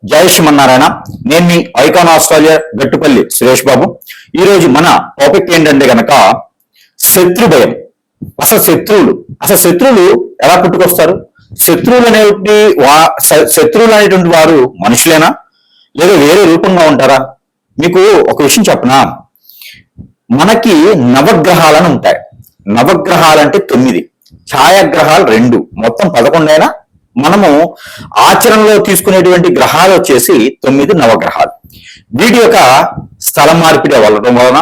జై శ్రీమన్నారాయణ. నేను మీ icon Australia Gattupalli Suresh Babu. ఈరోజు మన టాపిక్ ఏంటంటే గనక శత్రు భయం. అసలు శత్రువులు ఎలా పుట్టుకొస్తారు? శత్రువులు అనేటువంటి వారు మనుషులేనా లేదా వేరే రూపంగా ఉంటారా? మీకు ఒక విషయం చెప్పనా, మనకి నవగ్రహాలను ఉంటాయి. నవగ్రహాలంటే 9, ఛాయాగ్రహాలు 2, మొత్తం 11 అయినా మనము ఆచరణలో తీసుకునేటువంటి గ్రహాలు వచ్చేసి 9 నవగ్రహాలు. వీటి యొక్క స్థల మార్పిడి అవ్వడం వలన,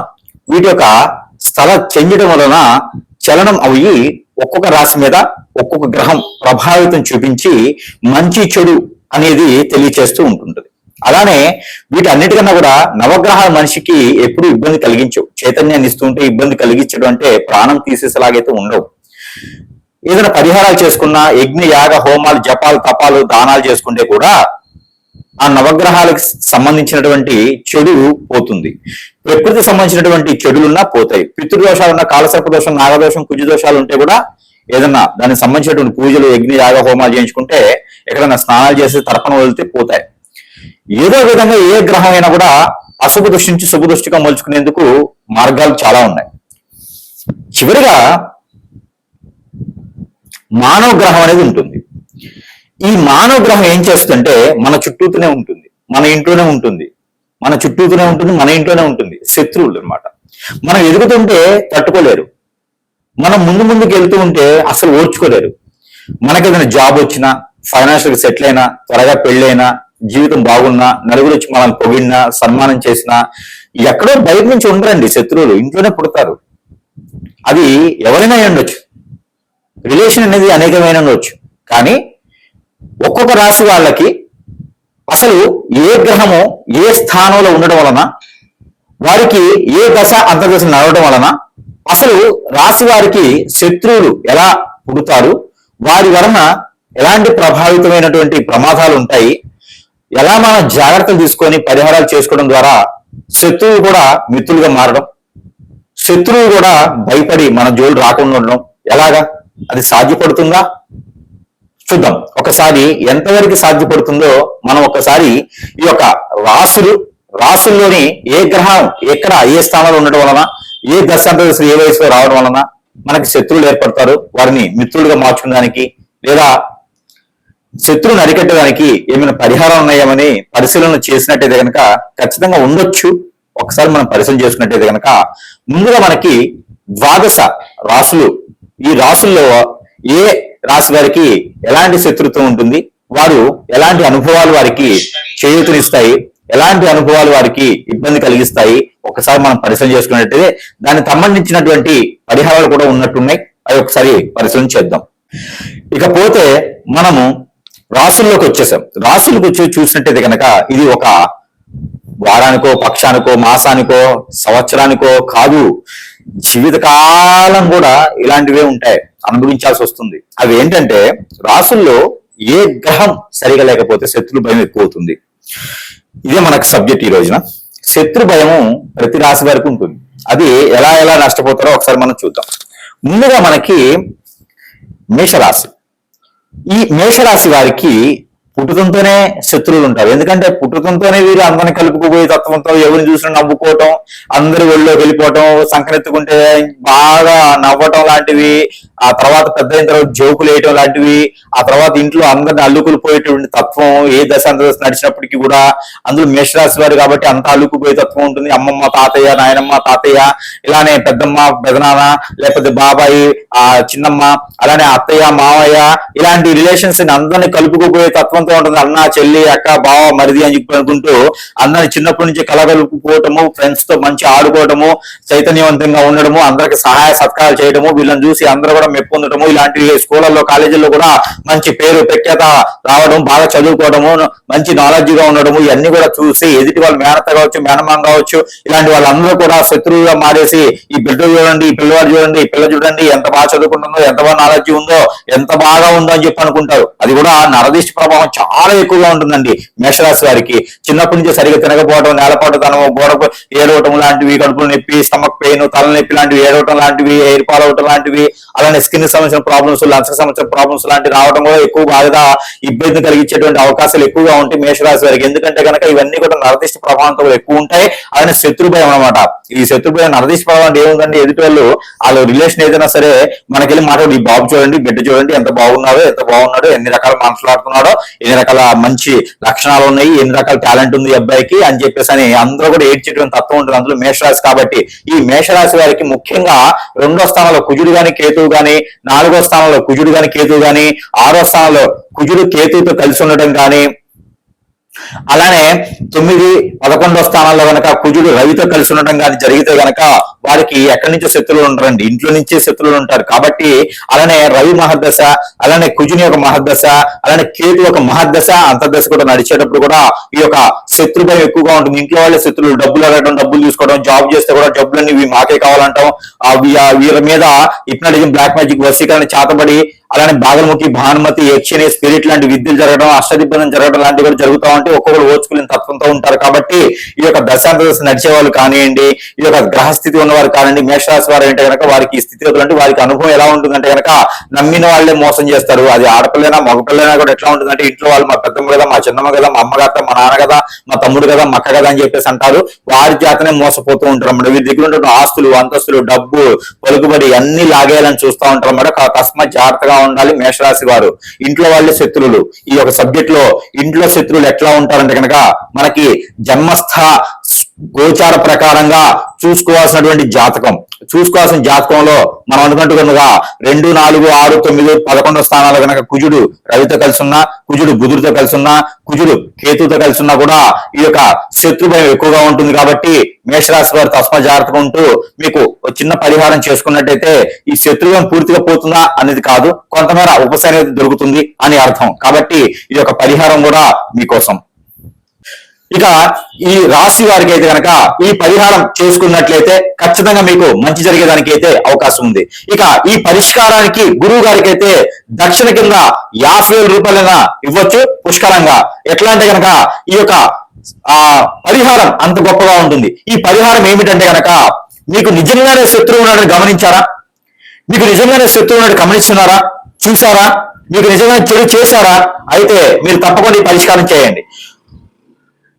వీటి యొక్క స్థల చెందడం వలన చలనం అవి ఒక్కొక్క రాశి మీద ఒక్కొక్క గ్రహం ప్రభావితం చూపించి మంచి చెడు అనేది తెలియచేస్తూ ఉంటుంటుంది. అలానే వీటన్నిటికన్నా కూడా నవగ్రహాల మనిషికి ఎప్పుడు ఇబ్బంది కలిగించవు. చైతన్యాన్ని ఇస్తుంటే ఇబ్బంది కలిగించడం అంటే ప్రాణం తీసేసేలాగైతే ఉండవు. ఏదైనా పరిహారాలు చేసుకున్నా, యజ్ఞ యాగ హోమాలు జపాలు తపాలు దానాలు చేసుకుంటే కూడా ఆ నవగ్రహాలకు సంబంధించినటువంటి చెడు పోతుంది. ప్రకృతికి సంబంధించినటువంటి చెడులున్నా పోతాయి. పితృదోషాలున్నా, కాలసర్ప దోషం, నాగదోషం, కుజదోషాలు ఉంటే కూడా ఏదన్నా దానికి సంబంధించినటువంటి పూజలు యజ్ఞ యాగ హోమాలు చేయించుకుంటే, ఎక్కడైనా స్నానాలు చేసి తర్పణ వదిలితే పోతాయి. ఏదో విధంగా ఏ గ్రహం అయినా కూడా అశుభ దృష్టి నుంచి శుభ దృష్టిగా మలుచుకునేందుకు మార్గాలు చాలా ఉన్నాయి. చివరిగా మానవ గ్రహం అనేది ఉంటుంది. ఈ మానవ గ్రహం ఏం చేస్తుందంటే మన చుట్టూతూనే ఉంటుంది, మన ఇంట్లోనే ఉంటుంది, మన చుట్టూతూనే ఉంటుంది, మన ఇంట్లోనే ఉంటుంది. శత్రువులు అన్నమాట. మనం ఎదుగుతుంటే తట్టుకోలేరు, మనం ముందుకు వెళ్తూ ఉంటే అసలు ఓర్చుకోలేరు. మనకి ఏదైనా జాబ్ వచ్చినా, ఫైనాన్షియల్ సెటిల్ అయినా, త్వరగా పెళ్ళైనా, జీవితం బాగున్నా, నలుగురు వచ్చి మనల్ని పొగిడినా, సన్మానం చేసినా ఎక్కడో బయట నుంచి ఉండరండి. శత్రువులు ఇంట్లోనే పుడతారు. అది ఎవరైనా ఉండొచ్చు, రిలేషన్ అనేది అనేకమైన ఉండొచ్చు. కానీ ఒక్కొక్క రాశి వాళ్ళకి అసలు ఏ గ్రహము ఏ స్థానంలో ఉండడం వలన, వారికి ఏ దశ అంతర్దశ నడవడం వలన అసలు రాశి వారికి శత్రువులు ఎలా పుడతారు, వారి వలన ఎలాంటి ప్రభావితమైనటువంటి ప్రమాదాలు ఉంటాయి, ఎలా మనం జాగ్రత్తలు తీసుకొని పరిహారాలు చేసుకోవడం ద్వారా శత్రువులు కూడా మిత్రులుగా మారడం, శత్రువులు కూడా భయపడి మన జోలు రాకుండా ఉండడం ఎలాగా, అది సాధ్యపడుతుందా? చూద్దాం ఒకసారి ఎంతవరకు సాధ్యపడుతుందో. మనం ఒకసారి ఈ యొక్క రాసుల్లోని ఏ గ్రహం ఎక్కడ ఏ స్థానంలో ఉండడం వలన, ఏ దశాంతదశలు ఏ వయసులో రావడం వలన మనకి శత్రువులు ఏర్పడతారు, వారిని మిత్రులుగా మార్చుకోవడానికి లేదా శత్రువుని అరికట్టడానికి ఏమైనా పరిహారం ఉన్నాయేమని పరిశీలన చేసినట్టయితే కనుక ఖచ్చితంగా ఉండొచ్చు. ఒకసారి మనం పరిశీలన చేసుకున్నట్టయితే కనుక ముందుగా మనకి 12 రాసులు, ఈ రాసుల్లో ఏ రాశి వారికి ఎలాంటి శత్రుత్వం ఉంటుంది, వారు ఎలాంటి అనుభవాలు వారికి చేయూతనిస్తాయి, ఎలాంటి అనుభవాలు వారికి ఇబ్బంది కలిగిస్తాయి, ఒకసారి మనం పరిశీలన చేసుకున్నట్టయితే దానికి సంబంధించినటువంటి పరిహారాలు కూడా ఉన్నట్టున్నాయి. అవి ఒకసారి పరిశీలన చేద్దాం. ఇకపోతే మనము రాసుల్లోకి వచ్చేసాం. రాసులకు వచ్చి చూసినట్టయితే కనుక ఇది ఒక వారానికో, పక్షానికో, మాసానికో, సంవత్సరానికో కాదు, జీవితకాలం కూడా ఇలాంటివే ఉంటాయి, అనుభవించాల్సి వస్తుంది. అవి ఏంటంటే రాసుల్లో ఏ గ్రహం సరిగా లేకపోతే శత్రు భయం ఎక్కువ అవుతుంది. ఇదే మనకు సబ్జెక్ట్ ఈ రోజున. శత్రు భయము ప్రతి రాశి వారికి ఉంటుంది. అది ఎలా నష్టపోతారో ఒకసారి మనం చూద్దాం. ముందుగా మనకి మేషరాశి. ఈ మేషరాశి వారికి పుట్టుకంతోనే శత్రువులు ఉంటారు. ఎందుకంటే పుట్టుకంతోనే వీరు అందరిని కలుపుకుపోయే తత్వంతో ఎవరిని చూసినా నవ్వుకోవటం, అందరి ఒళ్ళోకి వెళ్ళిపోవటం, సంకనెత్తుకుంటే బాగా నవ్వటం లాంటివి, ఆ తర్వాత పెద్ద అయిన తర్వాత జోకులు వేయటం లాంటివి, ఆ తర్వాత ఇంట్లో అందరిని అల్లుకులు పోయేటువంటి తత్వం ఏ దశాంతదశ నడిచినప్పటికీ కూడా. అందులో మేషరాశి వారు కాబట్టి అంత అల్లుకుపోయే తత్వం ఉంటుంది. అమ్మమ్మ, తాతయ్య, నాయనమ్మ, తాతయ్య, ఇలానే పెద్దమ్మ, పెదనాన్న, లేకపోతే బాబాయి, ఆ చిన్నమ్మ, అలానే అత్తయ్య, మావయ్య, ఇలాంటి రిలేషన్స్ అందరినీ కలుపుకుపోయే తత్వంతో ఉంటుంది. అన్న, చెల్లి, అక్క, బావ, మరిది అని చెప్పి అనుకుంటూ అందరిని చిన్నప్పటి నుంచి కలగలుపుకోవటము, ఫ్రెండ్స్ తో మంచి ఆడుకోవటము, చైతన్యవంతంగా ఉండడము, అందరికి సహాయ సత్కారాలు చేయడము, వీళ్ళని చూసి అందరూ కూడా మెప్పొందటము, ఇలాంటివి స్కూళ్ళల్లో కాలేజీల్లో కూడా మంచి పేరు ప్రఖ్యాత రావడం, బాగా చదువుకోవడము, మంచి నాలెడ్జ్ గా ఉండడము, ఇవన్నీ కూడా చూసి ఎదుటి వాళ్ళు మేనత్త కావచ్చు, మేనమామ కావచ్చు, ఇలాంటి వాళ్ళందరూ కూడా శత్రువుగా మారేసి ఈ బిడ్డ చూడండి, ఈ పిల్లవాడు చూడండి, ఈ పిల్ల చూడండి ఎంత బాగా చదువుకుంటుందో, ఎంత బాగా నాలెడ్జ్ ఉందో, ఎంత బాగా ఉందో అని చెప్పి అనుకుంటారు. అది కూడా నరదిష్టి ప్రభావం చాలా ఎక్కువగా ఉంటుందండి మేషరాశి వారికి. చిన్నప్పటి నుంచి సరిగ్గా తినకపోవడం, నేలపాటుతనం, గోడ ఏడవటం లాంటివి, కడుపులు నొప్పి, స్టమక్ పెయిన్, తలనొప్పి లాంటివి, ఏడవటం లాంటివి, ఎయిర్ ఫాల్ అవటం లాంటివి, అలానే స్కిన్ సంబంధించిన ప్రాబ్లమ్స్, లంగ్స్ సంబంధించిన ప్రాబ్లమ్స్ లాంటివి రావడం కూడా ఎక్కువ బాగా ఇబ్బంది కలిగించేటువంటి అవకాశాలు ఎక్కువగా ఉంటాయి మేషరాశి వారికి. ఎందుకంటే కనుక ఇవన్నీ కూడా నరదిష్టి ప్రభావంతో ఎక్కువ ఉంటాయి. అలానే శత్రు భయం అనమాట. ఈ శత్రు భయం, నరదిష్టి ప్రభావం ఏముందండి, ఎదుటి వాళ్ళు రిలేషన్ ఏదైనా సరే మనకెళ్ళి మాట్లాడు, ఈ బాబు చూడండి, బిడ్డ చూడండి ఎంత బాగున్నాడో, ఎంత బాగున్నాడో, ఎన్ని రకాల మాట్లాడుతున్నాడో, ఎన్ని రకాల మంచి లక్షణాలు ఉన్నాయి, ఎన్ని రకాల టాలెంట్ ఉంది ఈ అబ్బాయికి అని చెప్పేసి అని అందరూ కూడా ఏడ్చేటువంటి తత్వం ఉంటుంది అందులో మేషరాశి. కాబట్టి ఈ మేషరాశి వారికి ముఖ్యంగా 2వ స్థానంలో కుజుడు గాని కేతువు గాని, 4వ స్థానంలో కుజుడు గాని కేతువు గాని, 6వ స్థానంలో కుజుడు కేతువుతో కలిసి ఉండటం కానీ, అలానే 9, 11వ స్థానాల్లో గనక కుజుడు రవితో కలిసి ఉండటం కానీ జరిగితే గనక వారికి ఎక్కడి నుంచో శత్రువులు ఉంటారండి, ఇంట్లో నుంచే శత్రువులు ఉంటారు. కాబట్టి అలానే రవి మహర్దశ, అలానే కుజుని యొక్క మహర్దశ, అలానే కేతు ఒక మహర్దశ అంతర్దశ కూడా నడిచేటప్పుడు కూడా ఈ యొక్క శత్రు భయం ఎక్కువగా ఉంటుంది. ఇంట్లో వాళ్ళే శత్రువులు, డబ్బులు అడగడం, డబ్బులు తీసుకోవడం, జాబ్ చేస్తే కూడా డబ్బులన్నీ ఇవి మాకే కావాలంటాం, వీళ్ళ మీద హిప్నాటిజం, బ్లాక్ మ్యాజిక్, వశీకరణ, చాతబడి, అలానే బాగలముఖి, భానుమతి, యక్షిణి, స్పిరిట్ లాంటి విద్యలు జరగడం, అష్టదిబ్బనం జరగడం లాంటివి కూడా జరుగుతూ ఉంటే ఒక్కొక్కరు ఓచుకునే తత్వంతో ఉంటారు. కాబట్టి ఈ యొక్క దశాంతదశ నడిచే వాళ్ళు కానివ్వండి, ఈ యొక్క గ్రహస్థితి ఉన్నవారు కానివ్వండి, మేషరాశి వారు అంటే కనుక వారికి స్థితిగతులు అంటే వారికి అనుభవం ఎలా ఉంటుందంటే కనుక నమ్మిన వాళ్ళే మోసం చేస్తారు. అది ఆడపిల్లైనా మగపిల్లైనా కూడా ఎట్లా ఉంటుందంటే ఇంట్లో వాళ్ళు మా పెద్దమ్మ కదా, మా చిన్నమ్మ కదా, మా అమ్మ కదా, మా నాన్న కదా, మా తమ్ముడు కదా, మా అక్క కదా అని చెప్పేసి అంటారు. వారి చేతనే మోసపోతూ ఉంటారు అన్నమాట. వీరి దగ్గర ఉన్న ఆస్తులు, అంతస్తులు, డబ్బు, పలుకుబడి అన్ని లాగేయాలని చూస్తూ ఉంటారు అన్నమాట. తస్మాత్ జాగ్రత్తగా ఉండాలి మేషరాశి వారు. ఇంట్లో వాళ్ళే శత్రువులు. ఈ యొక్క సబ్జెక్ట్ లో ఇంట్లో శత్రువులు ఎట్లా ఉంటారంటే కనుక మనకి జన్మస్థ గోచార ప్రకారంగా చూసుకోవాల్సిన జాతకంలో మనం అనుకుంటున్నగా 2, 4, 6, 9, 11 స్థానాలు కనుక కుజుడు రవితో కలిసి ఉన్నా, కుజుడు బుధుడితో కలిసి ఉన్నా, కుజుడు కేతుతో కలిసి ఉన్నా కూడా ఈ యొక్క శత్రు భయం ఎక్కువగా ఉంటుంది. కాబట్టి మేషరాశి వారు తస్మా జాగ్రత్తగా ఉంటూ మీకు చిన్న పరిహారం చేసుకున్నట్టయితే ఈ శత్రుభయం పూర్తిగా పోతుందా అనేది కాదు, కొంతమేర ఉపశమనం దొరుకుతుంది అని అర్థం. కాబట్టి ఈ యొక్క పరిహారం కూడా మీకోసం. ఇక ఈ రాశి వారికి అయితే కనుక ఈ పరిహారం చేసుకున్నట్లయితే ఖచ్చితంగా మీకు మంచి జరిగేదానికి అయితే అవకాశం ఉంది. ఇక ఈ పరిష్కారానికి గురువు గారికి అయితే దక్షిణ కింద 50,000 రూపాయలైనా ఇవ్వచ్చు పుష్కలంగా. ఎట్లా అంటే కనుక ఈ యొక్క పరిహారం అంత గొప్పగా ఉంటుంది. ఈ పరిహారం ఏమిటంటే కనుక మీకు నిజంగానే శత్రువు ఉన్నాడని గమనించారా? మీకు నిజంగానే శత్రువు ఉన్నాడు గమనిస్తున్నారా? చూసారా? మీకు నిజంగానే చెడు చేశారా? అయితే మీరు తప్పకుండా ఈ పరిష్కారం చేయండి.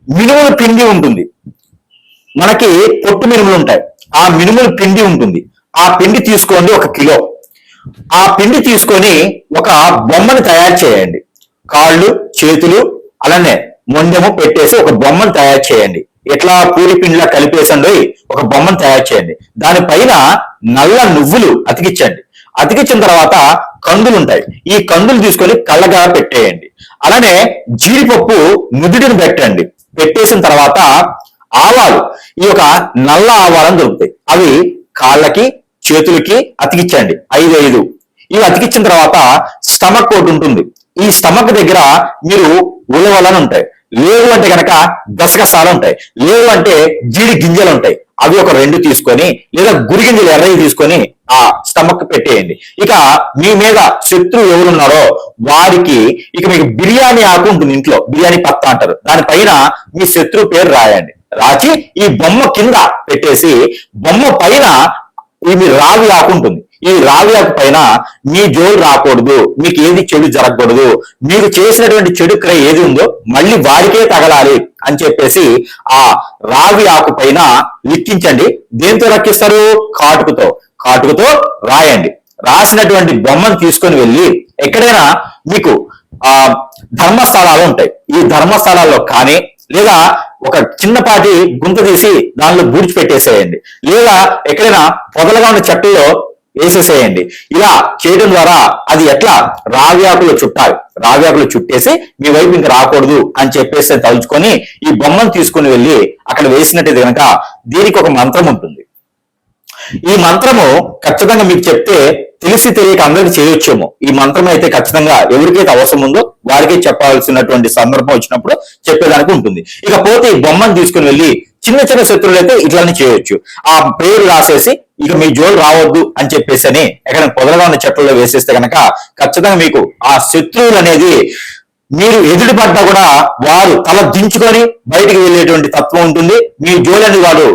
మినుముల పిండి ఉంటుంది, మనకి పొట్టు మినుములు ఉంటాయి, ఆ మినుముల పిండి ఉంటుంది. ఆ పిండి తీసుకోండి 1 కిలో. ఆ పిండి తీసుకొని ఒక బొమ్మను తయారు చేయండి. కాళ్ళు, చేతులు, అలానే మొండెము పెట్టేసి ఒక బొమ్మను తయారు చేయండి. ఎట్లా పూరి పిండిలా కలిపేసండి ఒక బొమ్మను తయారు చేయండి. దానిపైన నల్ల నువ్వులు అతికించండి. అతికించిన తర్వాత కందులు ఉంటాయి, ఈ కందులు తీసుకొని కళ్ళగా పెట్టేయండి. అలానే జీడిపప్పు నుదుటిని పెట్టండి. పెట్టేసిన తర్వాత ఆవాలు, ఈ యొక్క నల్ల ఆవాలను దొరుకుతాయి, అవి కాళ్ళకి, చేతులకి అతికించండి 5 ఇవి అతికించిన తర్వాత స్టమక్ ఒకటి ఉంటుంది. ఈ స్టమక్ దగ్గర మీరు ఉలవలని ఉంటాయి, లేవు అంటే కనుక గసగసాలు ఉంటాయి, లేవు అంటే జీడి గింజలు ఉంటాయి, అవి ఒక 2 తీసుకొని, లేదా గురిగింజలు ఎర్రవి తీసుకొని ఆ స్టమక్ పెట్టేయండి. ఇక మీ మీద శత్రువు ఎవరున్నారో వారికి ఇక మీకు బిర్యానీ ఆకు ఉంటుంది ఇంట్లో, బిర్యానీ పత్తా అంటారు, దానిపైన మీ శత్రువు పేరు రాయండి. రాచి ఈ బొమ్మ కింద పెట్టేసి బొమ్మ పైన ఈ రావి ఆకు ఉంటుంది. ఈ రావి ఆకు పైన మీ జోలు రాకూడదు, మీకు ఏది చెడు జరగకూడదు, మీకు చేసినటువంటి చెడు క్రియ ఏది ఉందో మళ్ళీ వారికే తగలాలి అని చెప్పేసి ఆ రావి ఆకు పైన లిఖించండి. దేంతో రక్కిస్తారు? కాటుకతో రాయండి. రాసినటువంటి బొమ్మను తీసుకొని వెళ్ళి ఎక్కడైనా మీకు ధర్మస్థలాలు ఉంటాయి, ఈ ధర్మస్థలాల్లో కానీ, లేదా ఒక చిన్నపాటి గుంత తీసి దానిలో బూడ్చి పెట్టేసేయండి, లేదా ఎక్కడైనా పొదలుగా ఉన్న చెట్టులో వేసేసేయండి. ఇలా చేయడం ద్వారా అది ఎట్లా రావి ఆకులు చుట్టాలి, రావి ఆకులు చుట్టేసి మీ వైపు ఇంకా రాకూడదు అని చెప్పేసి తలుచుకొని ఈ బొమ్మను తీసుకుని వెళ్ళి అక్కడ వేసినట్టయితే కనుక దీనికి ఒక మంత్రం ఉంటుంది. ఈ మంత్రము ఖచ్చితంగా మీకు చెప్తే తెలిసి తెలియక అందరికి చేయొచ్చేమో. ఈ మంత్రం అయితే ఖచ్చితంగా ఎవరికైతే అవసరం ఉందో వారికే చెప్పాల్సినటువంటి సందర్భం వచ్చినప్పుడు చెప్పేదానికి ఉంటుంది. ఇకపోతే ఈ బొమ్మను తీసుకుని వెళ్ళి చిన్న చిన్న శత్రువులు అయితే ఇట్లానే చేయొచ్చు. ఆ పేరు రాసేసి ఇక మీ జోలు రావద్దు అని చెప్పేసి అని ఎక్కడ పొదలుగా ఉన్న చెట్లలో వేసేస్తే కనుక ఖచ్చితంగా మీకు ఆ శత్రువులు అనేది మీరు ఎదురు పడ్డా కూడా వారు తల దించుకొని బయటికి వెళ్ళేటువంటి తత్వం ఉంటుంది. మీ జోలిని వాడు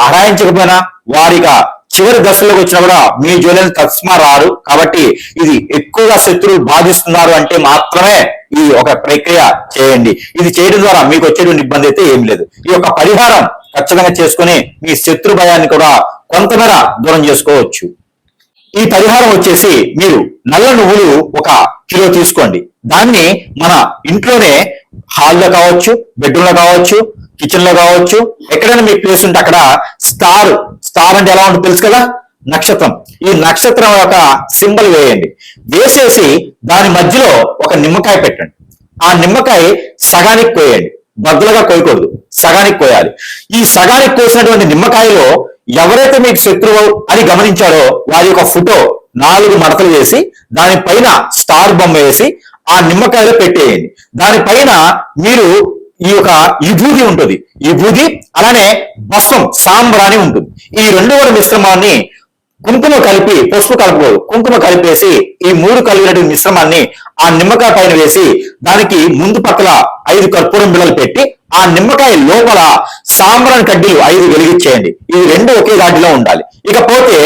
అరాయించకపోయినా వారిగా చివరి దశలోకి వచ్చినా కూడా మీ జోలిని తస్మా రారు. కాబట్టి ఇది ఎక్కువగా శత్రువులు బాధిస్తున్నారు అంటే మాత్రమే ఈ ఒక ప్రక్రియ చేయండి. ఇది చేయడం ద్వారా మీకు వచ్చేటువంటి ఇబ్బంది అయితే ఏం లేదు. ఈ యొక్క పరిహారం ఖచ్చితంగా చేసుకుని మీ శత్రు భయాన్ని కూడా కొంతమేర దూరం చేసుకోవచ్చు. ఈ పరిహారం వచ్చేసి మీరు నల్ల నువ్వులు 1 కిలో తీసుకోండి. దాన్ని మన ఇంట్లోనే హాల్లో కావచ్చు, బెడ్రూమ్ లో కావచ్చు, కిచెన్ లో కావచ్చు, ఎక్కడైనా మీ ప్లేస్ ఉంటే అక్కడ స్టార్ అంటే ఎలా ఉంటుంది తెలుసు కదా, నక్షత్రం. ఈ నక్షత్రం యొక్క సింబల్ వేయండి. వేసేసి దాని మధ్యలో ఒక నిమ్మకాయ పెట్టండి. ఆ నిమ్మకాయ సగానికి కోయండి, బద్దలుగా కోయకూడదు, సగానికి కోయాలి. ఈ సగానికి కోసినటువంటి నిమ్మకాయలో ఎవరైతే మీకు శత్రువు అని గమనించారో వారి యొక్క ఫోటో 4 మడతలు వేసి దానిపైన స్టార్ బొమ్మ వేసి ఆ నిమ్మకాయలో పెట్టేయండి. దానిపైన మీరు ఈ యొక్క విభూది ఉంటుంది, విభూది అలానే భస్మం సాంబ్రాణి ఉంటుంది. ఈ 2 మిశ్రమాన్ని కుంకుమ కలిపి, పసుపు కలపకూడదు, కుంకుమ కలిపేసి ఈ 3 కలిగినటువంటి మిశ్రమాన్ని ఆ నిమ్మకాయ పైన వేసి దానికి ముందు పక్కల 5 కర్పూరం బిళ్ళలు పెట్టి ఆ నిమ్మకాయ లోపల సాంబ్రాణి కడ్డీలు 5 వెలిగించేయండి. ఇవి 2 ఒకే దాటిలో ఉండాలి. ఇకపోతే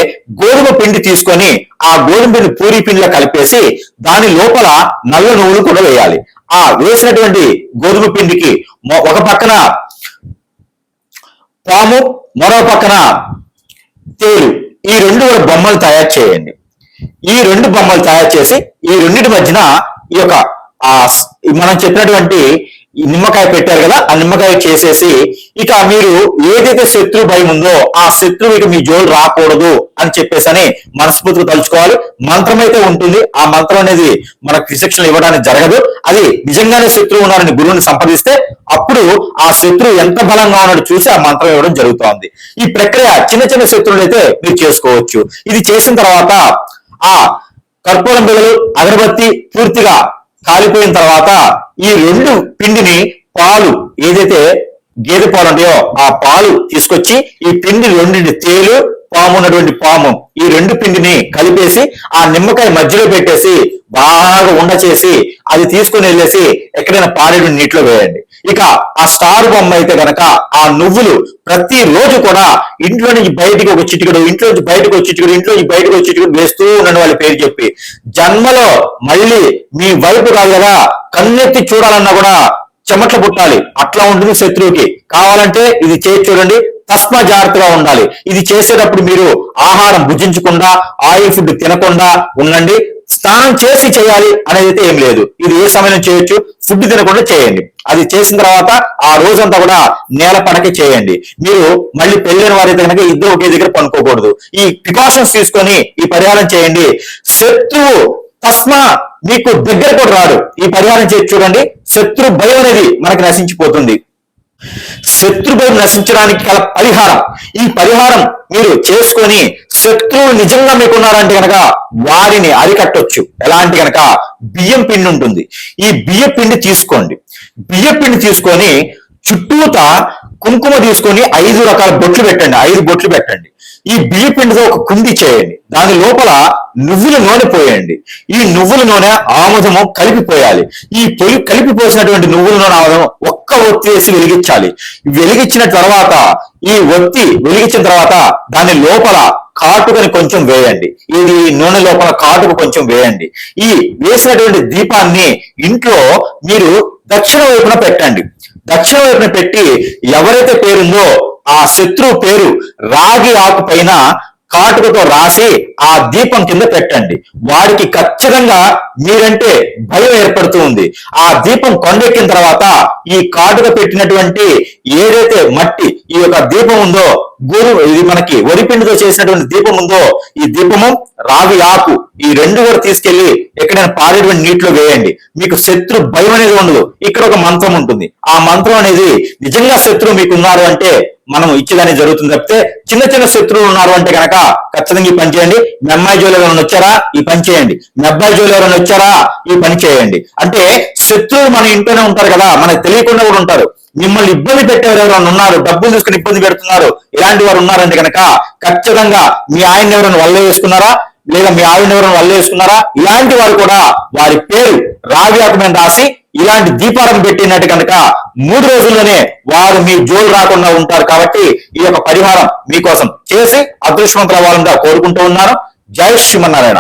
గోధుమ పిండి తీసుకొని ఆ గోధుమ పిండి పూరి పిండిలో కలిపేసి దాని లోపల నల్ల నువ్వులు కూడా వేయాలి. ఆ వేసినటువంటి గోధుమ పిండికి ఒక పక్కన పాము, మరో పక్కన తేలు, ఈ 2 బొమ్మలు తయారు చేయండి. ఈ 2 బొమ్మలు తయారు చేసి ఈ రెండింటి మధ్యన ఈ యొక్క మనం చెప్పినటువంటి ఈ నిమ్మకాయ పెట్టారు కదా, ఆ నిమ్మకాయ చేసేసి ఇక మీరు ఏదైతే శత్రు భయం ఉందో ఆ శత్రువుకి మీ జోలు రాకూడదు అని చెప్పేసి మనస్ఫూర్తిగా తలుచుకోవాలి. మంత్రం అయితే ఉంటుంది. ఆ మంత్రం అనేది మనకు విశిక్షణ ఇవ్వడానికి జరగదు. అది నిజంగానే శత్రువు ఉన్నారని గురువుని సంప్రదిస్తే అప్పుడు ఆ శత్రువు ఎంత బలంగా ఉన్నాడో చూసి ఆ మంత్రం ఇవ్వడం జరుగుతోంది. ఈ ప్రక్రియ చిన్న చిన్న శత్రువులు అయితే మీరు చేసుకోవచ్చు. ఇది చేసిన తర్వాత ఆ కర్పూరం బిళ్ళలు, అగరబత్తి పూర్తిగా కాలిపోయిన తర్వాత ఈ 2 పిండిని పాలు, ఏదైతే గేదె పాలు ఉంటాయో ఆ పాలు తీసుకొచ్చి ఈ పిండి 2 తేలు, పాము ఉన్నటువంటి పాము, ఈ 2 పిండిని కలిపేసి ఆ నిమ్మకాయ మధ్యలో పెట్టేసి బాగా ఉండ చేసి అది తీసుకుని వెళ్ళేసి ఎక్కడైనా పారేడు నీటిలో వేయండి. ఇక ఆ స్టార్ బొమ్మ అయితే కనుక ఆ నువ్వులు ప్రతి రోజు కూడా ఇంట్లో నుంచి బయటికి ఒక చిటికెడు, ఇంట్లో నుంచి బయటకు ఒక చిటికెడు, ఇంట్లో నుంచి బయటకు ఒక చిటికెడు వేస్తూ ఉండండి వాళ్ళ పేరు చెప్పి. జన్మలో మళ్ళీ మీ వైపు కాదు కదా, కన్నెత్తి చూడాలన్నా కూడా చెమట్లు పుట్టాలి, అట్లా ఉంటుంది శత్రువుకి. కావాలంటే ఇది చేసి చూడండి. తస్మా జాగ్రత్తగా ఉండాలి. ఇది చేసేటప్పుడు మీరు ఆహారం భుజించకుండా, ఆయిల్ ఫుడ్ తినకుండా ఉండండి. స్నానం చేసి చేయాలి అనేది అయితే ఏం లేదు. ఇది ఏ సమయంలో చేయొచ్చు, ఫుడ్ తినకుండా చేయండి. అది చేసిన తర్వాత ఆ రోజంతా కూడా నేల పడకే చేయండి. మీరు మళ్ళీ పెళ్ళైన వారైతే కనుక ఇద్దరు ఒకే దగ్గర పనుకోకూడదు. ఈ ప్రికాషన్స్ తీసుకొని ఈ పరిహారం చేయండి. శత్రువు తస్మా మీకు దగ్గర కూడా రాడు. ఈ పరిహారం చేసి చూడండి. శత్రు భయం అనేది మనకి నశించిపోతుంది. శత్రు భయం నశించడానికి గల పరిహారం, ఈ పరిహారం మీరు చేసుకొని శత్రువు నిజంగా మీకున్నారంటే కనుక వారిని అరికట్టొచ్చు. ఎలాంటి కనుక బియ్యం పిండి ఉంటుంది. ఈ బియ్యం పిండి తీసుకోండి. బియ్యం పిండి తీసుకొని చుట్టూత కుంకుమ తీసుకొని 5 రకాల బొట్లు పెట్టండి. 5 బొట్లు పెట్టండి. ఈ బియ్య పిండితో ఒక కుండి చేయండి. దాని లోపల నువ్వుల నూనె పోయండి. ఈ నువ్వుల నూనె ఆముదము కలిపిపోయాలి. ఈ కలిపిపోసినటువంటి నువ్వుల నూనె ఆముదం ఒక్క ఒత్తి వేసి వెలిగించాలి. వెలిగించిన తర్వాత ఈ ఒత్తి వెలిగించిన తర్వాత దాని లోపల కాటుకని కొంచెం వేయండి. ఇది నూనె లోపల కాటుకు కొంచెం వేయండి. ఈ వేసినటువంటి దీపాన్ని ఇంట్లో మీరు దక్షిణ వైపున పెట్టండి. దక్షిణ వైపున పెట్టి ఎవరైతే పేరుందో ఆ శత్రువు పేరు రాగి ఆకు పైన కాటుకతో రాసి ఆ దీపం కింద పెట్టండి. వాడికి ఖచ్చితంగా మీరంటే భయం ఏర్పడుతూ ఉంది. ఆ దీపం కొండెక్కిన తర్వాత ఈ కాటుక పెట్టినటువంటి ఏదైతే మట్టి ఈ యొక్క దీపం ఉందో, ఇది మనకి వరిపిండితో చేసినటువంటి దీపం ఉందో, ఈ దీపము రావి ఆకు ఈ 2 కూడా తీసుకెళ్లి ఎక్కడైనా పారేటువంటి నీటిలో వేయండి. మీకు శత్రు భయం అనేది ఉండదు. ఇక్కడ ఒక మంత్రం ఉంటుంది. ఆ మంత్రం అనేది నిజంగా శత్రువు మీకు ఉన్నారు అంటే మనం ఇచ్చేదాన్ని జరుగుతుంది తప్పితే చిన్న చిన్న శత్రువులు ఉన్నారు అంటే కనుక ఖచ్చితంగా ఈ పని చేయండి. మీ అమ్మాయి జోలు ఎవరైనా వచ్చారా, ఈ పని చేయండి. మీ అబ్బాయి జోలు ఎవరైనా వచ్చారా, ఈ పని చేయండి. అంటే శత్రువులు మన ఇంట్లోనే ఉంటారు కదా, మనకు తెలియకుండా కూడా ఉంటారు. మిమ్మల్ని ఇబ్బంది పెట్టేవారు ఎవరైనా ఉన్నారు, డబ్బులు తీసుకుని ఇబ్బంది పెడుతున్నారు, ఇలాంటి వారు ఉన్నారంటే కనుక ఖచ్చితంగా మీ ఆయన ఎవరైనా వల్ల వేసుకున్నారా, లేదా మీ ఆవిడ ఎవరైనా వల్ల వేసుకున్నారా, ఇలాంటి వారు కూడా వారి పేరు రావి ఆకు మీద రాసి ఇలాంటి దీపాలను పెట్టినట్టు కనుక 3 రోజుల్లోనే వారు మీ జోలు రాకుండా ఉంటారు. కాబట్టి ఈ యొక్క పరిహారం మీకోసం చేసి అదృష్టవంతులు అవ్వాలని కోరుకుంటూ ఉన్నాను. జై శ్రీమన్నారాయణ.